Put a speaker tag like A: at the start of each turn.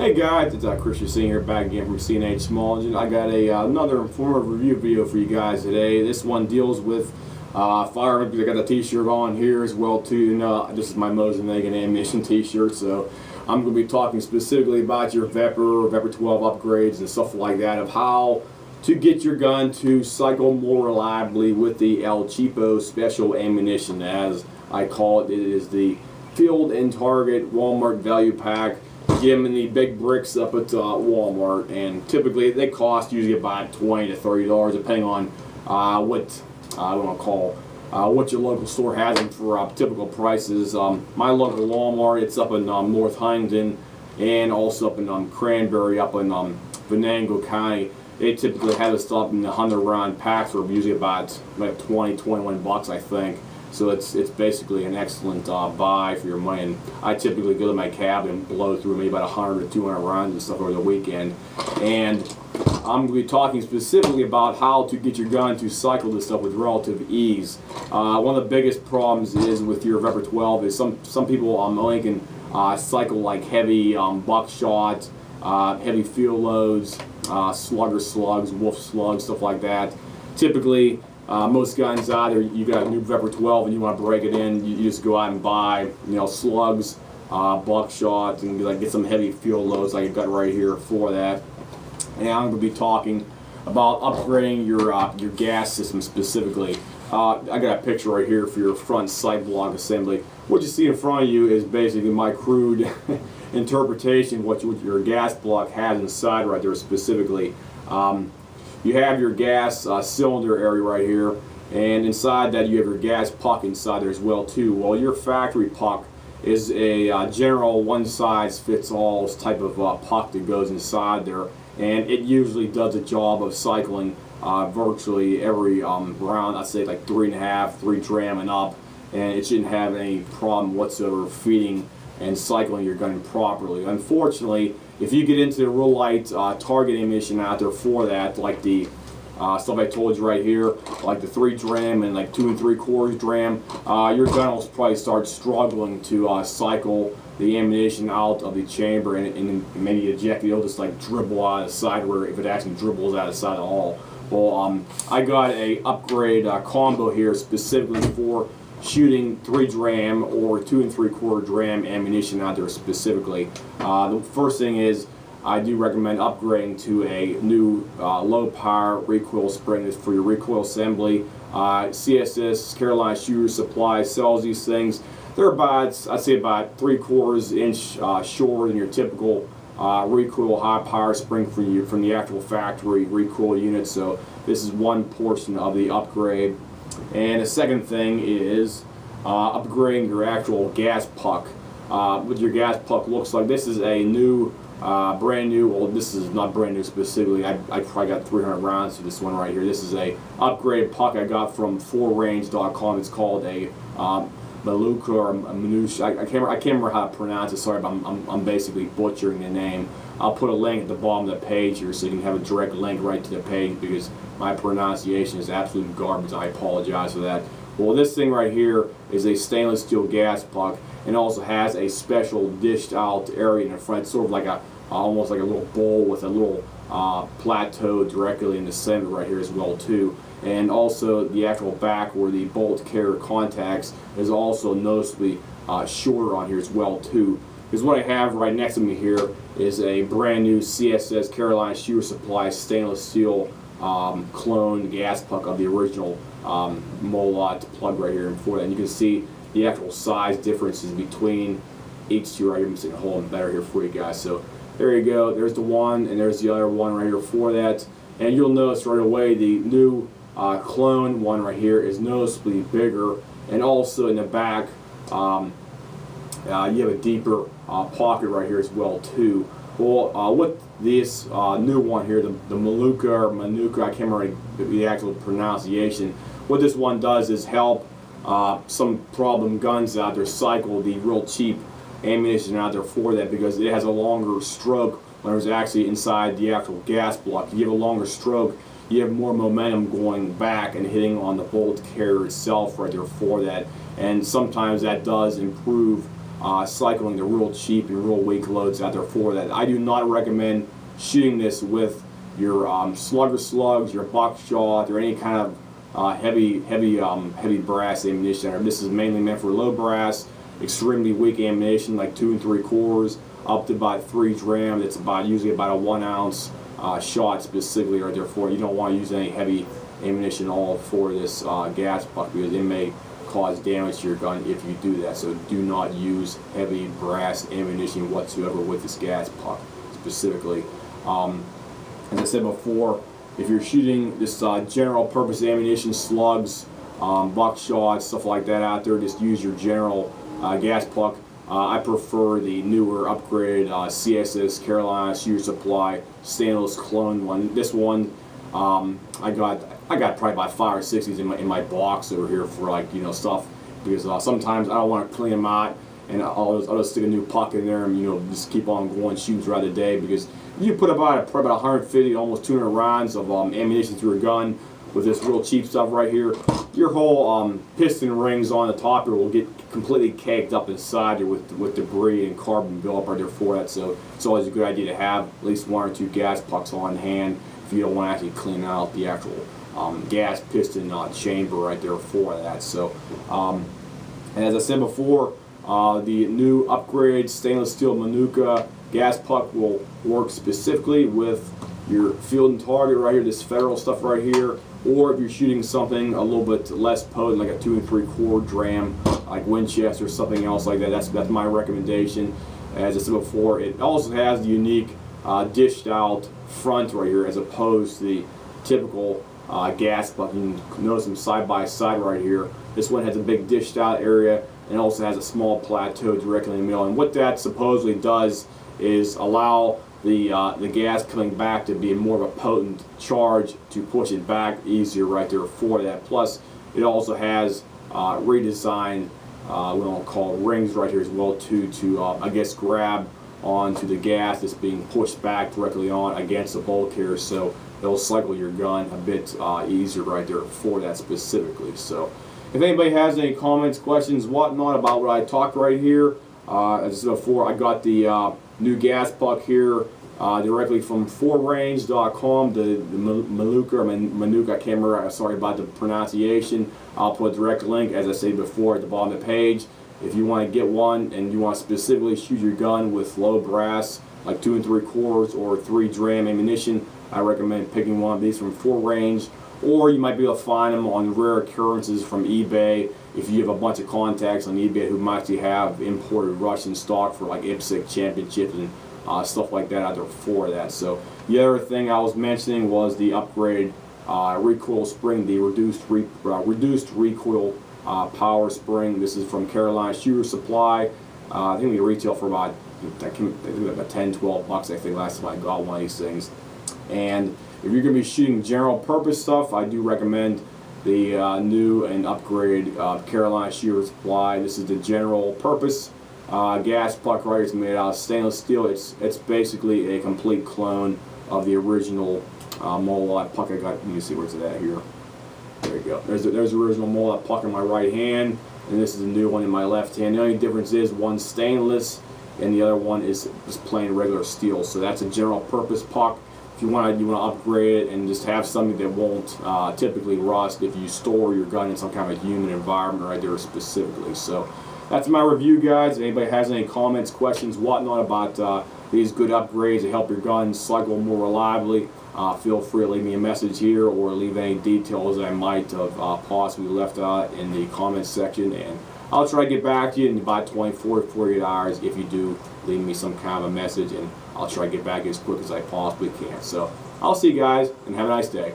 A: Hey guys, it's Christian sitting here back again from C&H Small Engine. I got another informative review video for you guys today. This one deals with firearms. I got a t-shirt on here as well too. This is my Moses and Megan ammunition t-shirt, so I'm going to be talking specifically about your VEPR-12 upgrades and stuff like that, of how to get your gun to cycle more reliably with the el-cheapo special ammunition, as I call it. It is the Field and Target Walmart value pack. Get them in the big bricks up at Walmart, and typically they cost usually about $20 to $30, depending on what I want to call what your local store has them for typical prices. My local Walmart, it's up in North Huntington and also up in Cranberry, up in Venango County. They typically have this stuff in the 100-round packs for usually about like 20, 21 bucks, I think. So it's basically an excellent buy for your money. And I typically go to my cabin and blow through maybe about 100 to 200 rounds and stuff over the weekend. And I'm going to be talking specifically about how to get your gun to cycle this stuff with relative ease. One of the biggest problems is with your VEPR-12 is some people only can cycle like heavy buckshot, heavy field loads, slugger slugs, wolf slugs, stuff like that. Typically, most guns out there, you got a new VEPR-12 and you want to break it in, you just go out and buy, slugs, buckshot, and like get some heavy field loads like I got right here for that. And I'm going to be talking about upgrading your gas system specifically. I got a picture right here for your front sight block assembly. What you see in front of you is basically my crude interpretation of what your gas block has inside right there specifically. You have your gas cylinder area right here, and inside that you have your gas puck inside there as well too. Well, your factory puck is a general one-size-fits-all type of puck that goes inside there, and it usually does a job of cycling virtually every round. I'd say like 3 dram and up, and it shouldn't have any problem whatsoever feeding and cycling your gun properly. Unfortunately, if you get into the real light target ammunition out there for that, like the stuff I told you right here, like the 3 dram and like 2 3/4 dram, your gun will probably start struggling to cycle the ammunition out of the chamber, and maybe eject it. It'll just like dribble out of the side, where if it actually dribbles out of the side at all. Well, I got a upgrade combo here specifically for shooting 3 dram or 2 3/4 dram ammunition out there specifically. The first thing is I do recommend upgrading to a new low power recoil spring for your recoil assembly. CSS, Carolina Shooter Supply, sells these things. They're about, I'd say about 3/4 inch shorter than your typical recoil high power spring from the actual factory recoil unit. So this is one portion of the upgrade. And the second thing is upgrading your actual gas puck. What your gas puck looks like. This is a new, brand new, well, this is not brand new specifically. I probably got 300 rounds to this one right here. This is a upgraded puck I got from 4range.com. It's called a malutka or manush. I can't remember how to pronounce it. Sorry, but I'm basically butchering the name. I'll put a link at the bottom of the page here so you can have a direct link right to the page, because my pronunciation is absolute garbage. I apologize for that. Well, this thing right here is a stainless steel gas puck, and also has a special dished out area in the front, sort of like almost like a little bowl with a little plateau directly in the center right here as well too. And also the actual back where the bolt carrier contacts is also noticeably shorter on here as well too. Because what I have right next to me here is a brand new CSS Carolina Shooter Supply stainless steel clone gas puck of the original Molot plug right here and for that. And you can see the actual size differences between each two right here. I'm just going to hold them better here for you guys. So there you go. There's the one, and there's the other one right here for that. And you'll notice right away the new clone one right here is noticeably bigger, and also in the back you have a deeper pocket right here as well too. Well, with this new one here, the malutka or manuka, I can't remember the actual pronunciation. What this one does is help some problem guns out there cycle the real cheap ammunition out there for that, because it has a longer stroke when it's actually inside the actual gas block. If you have a longer stroke, you have more momentum going back and hitting on the bolt carrier itself right there for that. And sometimes that does improve cycling the real cheap and real weak loads out there for that. I do not recommend shooting this with your slugger slugs, your buckshot, or any kind of heavy brass ammunition. This is mainly meant for low brass, extremely weak ammunition like 2 3/4 up to about 3 dram. It's usually about a 1 ounce shot specifically right there for it. You don't want to use any heavy ammunition at all for this gas puck, because it may cause damage to your gun if you do that. So do not use heavy brass ammunition whatsoever with this gas puck specifically. As I said before, if you're shooting this general purpose ammunition, slugs, buckshot, stuff like that out there, just use your general gas puck. I prefer the newer upgraded CSS Carolina Shooter Supply stainless clone one. This one I got probably about 5 or 6 in my box over here for, like, you know, stuff, because sometimes I don't want to clean them out, and I'll just stick a new puck in there and, you know, just keep on going shooting throughout the day. Because if you put probably about 150 almost 200 rounds of ammunition through a gun with this real cheap stuff right here, your whole piston rings on the top here will get completely caked up inside here with debris and carbon buildup right there for that. So it's always a good idea to have at least 1 or 2 gas pucks on hand if you don't want to actually clean out the actual gas piston chamber right there for that. So and as I said before, the new upgraded stainless steel malutka gas puck will work specifically with your field and target right here, this federal stuff right here, or if you're shooting something a little bit less potent, like a 2 3/4 dram, like Winchester or something else like that. That's my recommendation. As I said before, it also has the unique dished out front right here, as opposed to the typical gas puck. You can notice them side by side right here. This one has a big dished out area, and also has a small plateau directly in the middle. And what that supposedly does is allow the gas coming back to be more of a potent charge to push it back easier right there for that. Plus, it also has redesigned what I'll call rings right here as well to I guess grab onto the gas that's being pushed back directly on against the bulk here, so it'll cycle your gun a bit easier right there for that specifically. So if anybody has any comments, questions, whatnot about what I talked right here, as I said before, I got the new gas puck here directly from 4range.com, the malutka, or manuka, I can't remember, sorry about the pronunciation. I'll put a direct link, as I said before, at the bottom of the page. If you want to get one and you want to specifically shoot your gun with low brass, like 2 3/4 or 3 dram ammunition, I recommend picking one of these from 4Range, or you might be able to find them on rare occurrences from eBay. If you have a bunch of contacts on eBay who might actually have imported Russian stock for like IPSC championships and stuff like that out there for that. So the other thing I was mentioning was the upgraded recoil spring, the reduced recoil power spring. This is from Carolina Shooter Supply. I think we retail for about I think about 10, 12 bucks. I think last time I got one of these things. And if you're going to be shooting general purpose stuff, I do recommend the new and upgraded Carolina Shooter Supply. This is the general purpose gas puck right here. It's made out of stainless steel. It's basically a complete clone of the original Molot puck I got. You can see where's it at here. There you go. There's the original Molot puck in my right hand, and this is the new one in my left hand. The only difference is one's stainless and the other one is just plain regular steel. So that's a general purpose puck. If you want to upgrade it and just have something that won't typically rust if you store your gun in some kind of humid environment right there specifically. So that's my review, guys. If anybody has any comments, questions, whatnot about these good upgrades to help your gun cycle more reliably, feel free to leave me a message here or leave any details that I might have possibly left out in the comments section, and I'll try to get back to you in about 24 to 48 hours if you do leave me some kind of a message, and I'll try to get back as quick as I possibly can. So I'll see you guys, and have a nice day.